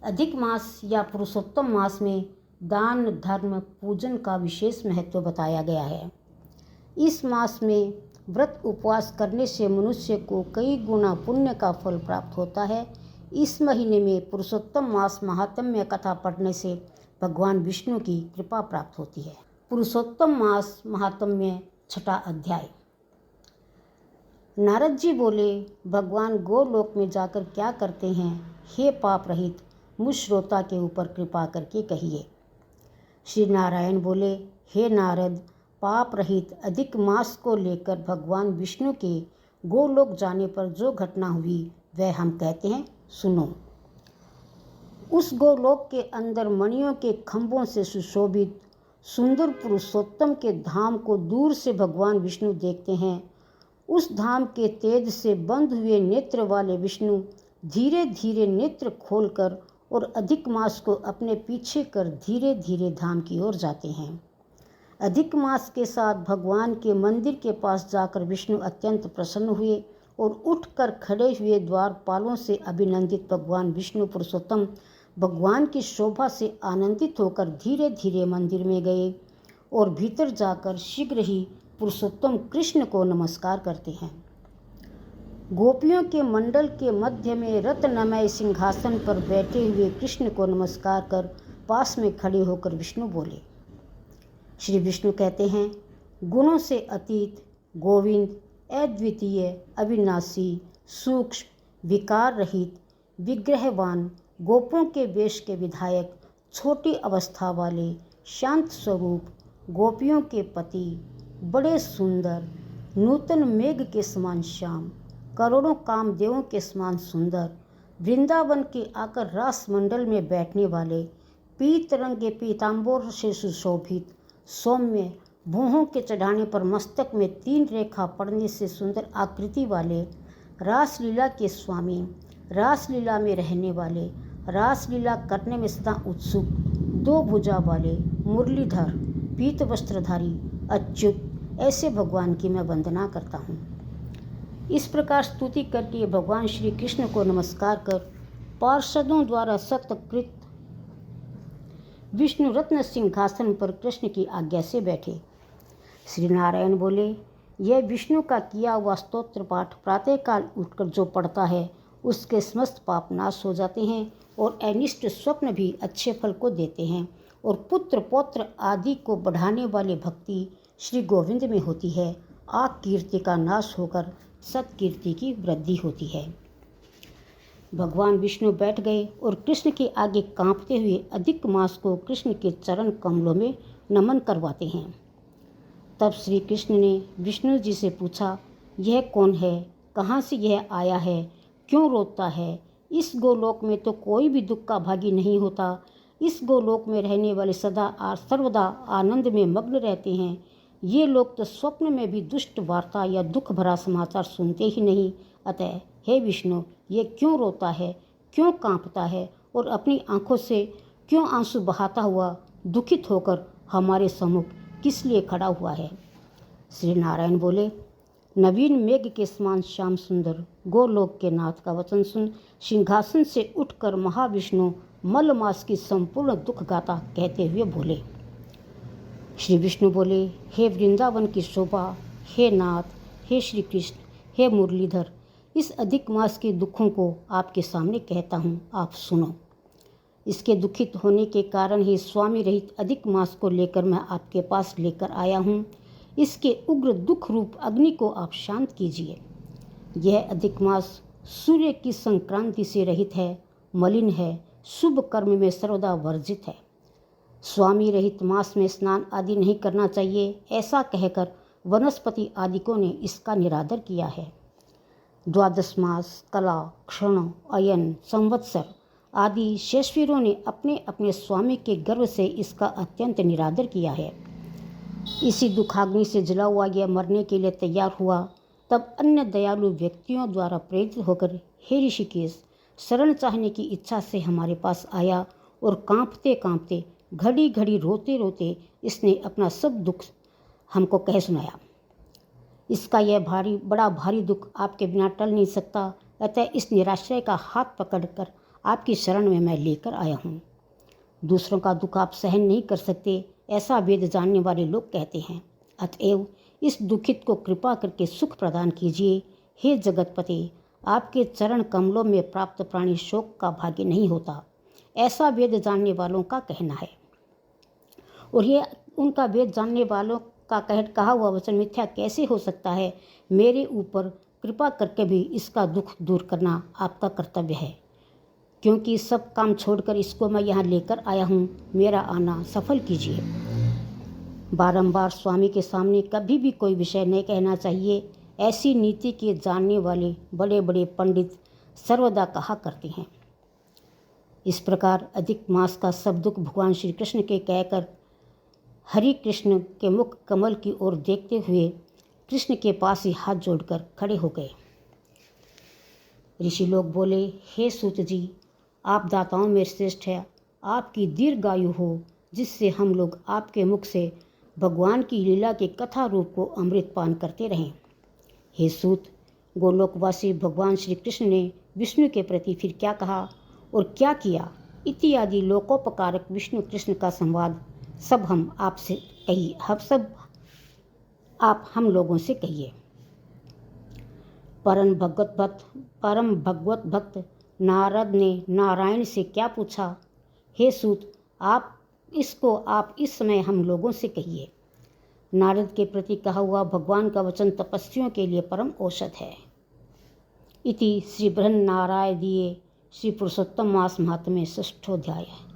अधिक मास या पुरुषोत्तम मास में दान धर्म पूजन का विशेष महत्व बताया गया है। इस मास में व्रत उपवास करने से मनुष्य को कई गुना पुण्य का फल प्राप्त होता है। इस महीने में पुरुषोत्तम मास महात्म्य कथा पढ़ने से भगवान विष्णु की कृपा प्राप्त होती है। पुरुषोत्तम मास महात्म्य छठा अध्याय। नारद जी बोले, भगवान गोलोक में जाकर क्या करते हैं? हे पाप रहित मुझ श्रोता के ऊपर कृपा करके कहिए। श्री नारायण बोले, हे नारद, पाप रहित अधिक मास को लेकर भगवान विष्णु के गोलोक जाने पर जो घटना हुई वह हम कहते हैं, सुनो। उस गोलोक के अंदर मणियों के खंभों से सुशोभित सुंदर पुरुषोत्तम के धाम को दूर से भगवान विष्णु देखते हैं। उस धाम के तेज से बंद हुए नेत्र वाले विष्णु धीरे धीरे नेत्र खोलकर और अधिक मास को अपने पीछे कर धीरे धीरे धाम की ओर जाते हैं। अधिक मास के साथ भगवान के मंदिर के पास जाकर विष्णु अत्यंत प्रसन्न हुए और उठकर खड़े हुए द्वारपालों से अभिनंदित भगवान विष्णु पुरुषोत्तम भगवान की शोभा से आनंदित होकर धीरे धीरे मंदिर में गए और भीतर जाकर शीघ्र ही पुरुषोत्तम कृष्ण को नमस्कार करते हैं। गोपियों के मंडल के मध्य में रत्नमय सिंहासन पर बैठे हुए कृष्ण को नमस्कार कर पास में खड़े होकर विष्णु बोले। श्री विष्णु कहते हैं, गुणों से अतीत, गोविंद, अद्वितीय, अविनाशी, सूक्ष्म, विकार रहित, विग्रहवान, गोपों के वेश के विधायक, छोटी अवस्था वाले, शांत स्वरूप, गोपियों के पति, बड़े सुंदर, नूतन मेघ के समान श्याम, करोड़ों कामदेवों के समान सुंदर, वृंदावन के आकर रास मंडल में बैठने वाले, पीत रंग के पीताम्बर से सुशोभित, सौम्य, भौहों के चढ़ाने पर मस्तक में 3 रेखा पड़ने से सुंदर आकृति वाले, रासलीला के स्वामी, रासलीला में रहने वाले, रासलीला करने में सदा उत्सुक, 2 भुजा वाले, मुरलीधर, पीत वस्त्रधारी, अच्युत, ऐसे भगवान की मैं वंदना करता हूँ। इस प्रकार स्तुति करके भगवान श्री कृष्ण को नमस्कार कर पार्षदों द्वारा सत्कृत विष्णु रत्न सिंहासन पर कृष्ण की आज्ञा से बैठे। श्री नारायण बोले, यह विष्णु का किया हुआ स्तोत्र पाठ प्रातःकाल उठकर जो पढ़ता है उसके समस्त पाप नाश हो जाते हैं और अनिष्ट स्वप्न भी अच्छे फल को देते हैं और पुत्र पौत्र आदि को बढ़ाने वाली भक्ति श्री गोविंद में होती है। आग कीर्ति का नाश होकर सत्कीर्ति की वृद्धि होती है। भगवान विष्णु बैठ गए और कृष्ण के आगे कांपते हुए अधिक मास को कृष्ण के चरण कमलों में नमन करवाते हैं। तब श्री कृष्ण ने विष्णु जी से पूछा, यह कौन है? कहाँ से यह आया है? क्यों रोता है? इस गोलोक में तो कोई भी दुख का भागी नहीं होता। इस गोलोक में रहने वाले सदा सर्वदा आनंद में मग्न रहते हैं। ये लोग तो स्वप्न में भी दुष्ट वार्ता या दुख भरा समाचार सुनते ही नहीं। अतः हे विष्णु, ये क्यों रोता है, क्यों कांपता है और अपनी आंखों से क्यों आंसू बहाता हुआ दुखित होकर हमारे सम्मुख किस लिए खड़ा हुआ है? श्री नारायण बोले, नवीन मेघ के समान श्याम सुंदर गोलोक के नाथ का वचन सुन सिंहासन से उठकर महाविष्णु मलमास की संपूर्ण दुख गाथा कहते हुए बोले। श्री विष्णु बोले, हे वृंदावन की शोभा, हे नाथ, हे श्री कृष्ण, हे मुरलीधर, इस अधिक मास के दुखों को आपके सामने कहता हूँ, आप सुनो। इसके दुखित होने के कारण ही स्वामी रहित अधिक मास को लेकर मैं आपके पास लेकर आया हूँ। इसके उग्र दुख रूप अग्नि को आप शांत कीजिए। यह अधिक मास सूर्य की संक्रांति से रहित है, मलिन है, शुभ कर्म में सर्वदा वर्जित है। स्वामी रहित मास में स्नान आदि नहीं करना चाहिए, ऐसा कहकर वनस्पति आदिकों ने इसका निरादर किया है। द्वादश मास, कला, क्षण, अयन, संवत्सर आदि शेषवीरों ने अपने अपने स्वामी के गर्व से इसका अत्यंत निरादर किया है। इसी दुखाग्नि से जला हुआ यह मरने के लिए तैयार हुआ। तब अन्य दयालु व्यक्तियों द्वारा प्रेरित होकर हे ऋषिकेश शरण चाहने की इच्छा से हमारे पास आया और कांपते कांपते घड़ी घड़ी रोते रोते इसने अपना सब दुख हमको कह सुनाया। इसका यह बड़ा भारी दुख आपके बिना टल नहीं सकता। अतः इस निराश्रय का हाथ पकड़कर आपकी शरण में मैं लेकर आया हूँ। दूसरों का दुख आप सहन नहीं कर सकते, ऐसा वेद जानने वाले लोग कहते हैं। अतएव इस दुखित को कृपा करके सुख प्रदान कीजिए। हे जगतपति, आपके चरण कमलों में प्राप्त प्राणी शोक का भागी नहीं होता, ऐसा वेद जानने वालों का कहना है। और ये उनका वेद जानने वालों का कहा हुआ वचन मिथ्या कैसे हो सकता है? मेरे ऊपर कृपा करके भी इसका दुख दूर करना आपका कर्तव्य है, क्योंकि सब काम छोड़कर इसको मैं यहाँ लेकर आया हूँ। मेरा आना सफल कीजिए। बारंबार स्वामी के सामने कभी भी कोई विषय नहीं कहना चाहिए, ऐसी नीति के जानने वाले बड़े बड़े पंडित सर्वदा कहा करते हैं। इस प्रकार अधिक मास का सब दुख भगवान श्री कृष्ण के कहकर हरि कृष्ण के मुख कमल की ओर देखते हुए कृष्ण के पास ही हाथ जोड़कर खड़े हो गए। ऋषि लोग बोले, हे सूत जी, आप दाताओं में श्रेष्ठ है। आपकी दीर्घायु हो, जिससे हम लोग आपके मुख से भगवान की लीला के कथा रूप को अमृत पान करते रहें। हे सूत, गोलोकवासी भगवान श्री कृष्ण ने विष्णु के प्रति फिर क्या कहा और क्या किया इत्यादि लोकोपकारक विष्णु कृष्ण का संवाद सब हम आपसे कहिए, आप हम लोगों से कहिए। परम भगवत भक्त नारद ने नारायण से क्या पूछा? हे सूत, आप इस समय हम लोगों से कहिए। नारद के प्रति कहा हुआ भगवान का वचन तपस्वियों के लिए परम औषध है। इति श्री बृहन्नारायणीये श्री पुरुषोत्तम मास महात्म्ये 6ठोऽध्यायः।